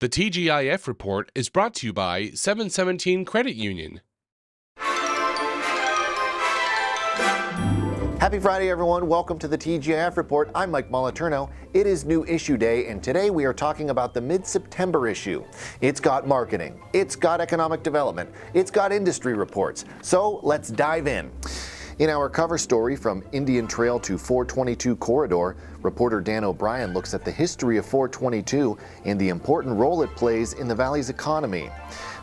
The TGIF Report is brought to you by 717 Credit Union. Happy Friday, everyone. Welcome to the TGIF Report. I'm Mike Moliterno. It is New Issue Day, and today we are talking about the mid-September issue. It's got marketing, it's got economic development, it's got industry reports. So let's dive in. In our cover story, From Indian Trail to 422 Corridor, reporter Dan O'Brien looks at the history of 422 and the important role it plays in the valley's economy.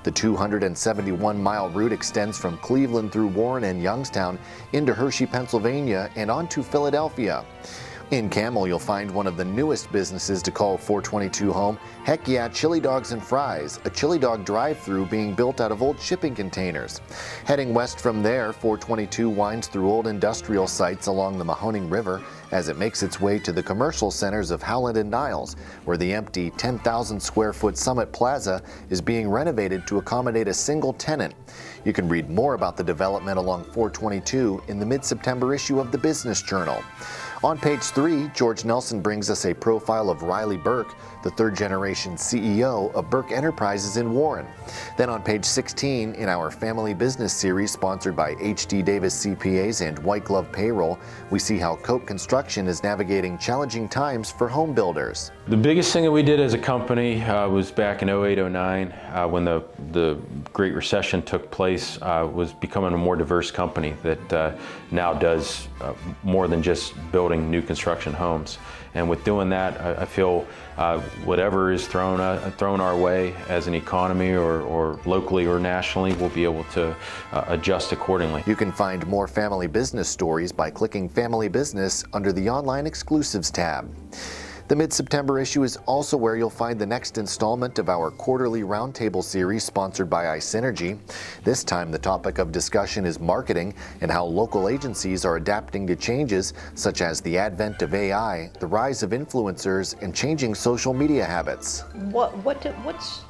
The 271-mile route extends from Cleveland through Warren and Youngstown into Hershey, Pennsylvania, and on to Philadelphia. In Camel, you'll find one of the newest businesses to call 422 home, Heck Yeah Chili Dogs and Fries, a chili dog drive-through being built out of old shipping containers. Heading west from there, 422 winds through old industrial sites along the Mahoning River as it makes its way to the commercial centers of Howland and Niles, where the empty 10,000 square foot Summit Plaza is being renovated to accommodate a single tenant. You can read more about the development along 422 in the mid-September issue of the Business Journal. On page 3, George Nelson brings us a profile of Riley Burke, the third-generation CEO of Burke Enterprises in Warren. Then on page 16, in our Family Business series sponsored by H.D. Davis CPAs and White Glove Payroll, we see how Cope Construction is navigating challenging times for home builders. The biggest thing that we did as a company was back in 08-09 when the Great Recession took place, was becoming a more diverse company that now does more than just building new construction homes. And with doing that, I feel whatever is thrown our way as an economy or locally or nationally, we'll be able to adjust accordingly. You can find more family business stories by clicking Family Business under the Online Exclusives tab. The mid-September issue is also where you'll find the next installment of our quarterly roundtable series sponsored by iSynergy. This time the topic of discussion is marketing and how local agencies are adapting to changes such as the advent of AI, the rise of influencers, and changing social media habits. What's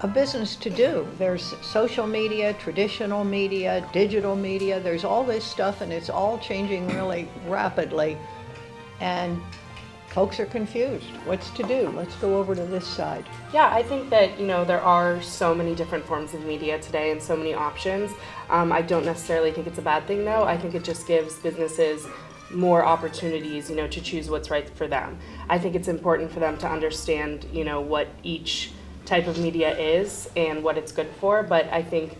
a business to do? There's social media, traditional media, digital media, there's all this stuff and it's all changing really rapidly. And folks are confused. What's to do? Let's go over to this side. Yeah, I think that, there are so many different forms of media today and so many options. I don't necessarily think it's a bad thing, though. I think it just gives businesses more opportunities, to choose what's right for them. I think it's important for them to understand, what each type of media is and what it's good for. But I think,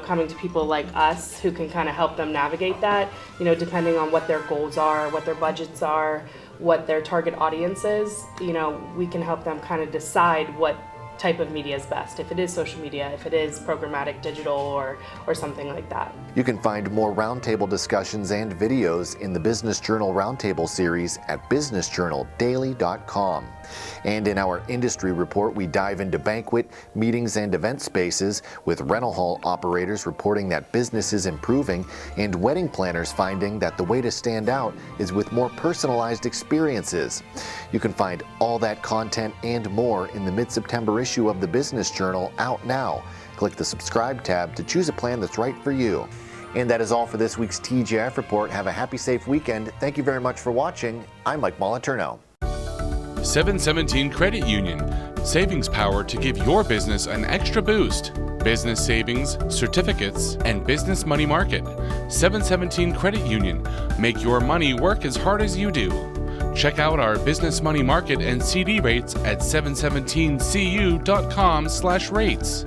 coming to people like us who can kind of help them navigate that, depending on what their goals are, what their budgets are, what their target audience is, we can help them kind of decide what type of media is best, if it is social media, if it is programmatic digital or something like that. You can find more roundtable discussions and videos in the Business Journal Roundtable series at businessjournaldaily.com. And in our industry report, we dive into banquet, meetings, and event spaces, with rental hall operators reporting that business is improving and wedding planners finding that the way to stand out is with more personalized experiences. You can find all that content and more in the mid-September issue of the Business Journal, out now. Click the subscribe tab to choose a plan that's right for you. And that is all for this week's TGIF Report. Have a happy, safe weekend. Thank you very much for watching. I'm Mike Moliterno. 717 Credit Union. Savings power to give your business an extra boost. Business savings, certificates, and business money market. 717 Credit Union. Make your money work as hard as you do. Check out our business money market and CD rates at 717cu.com/rates.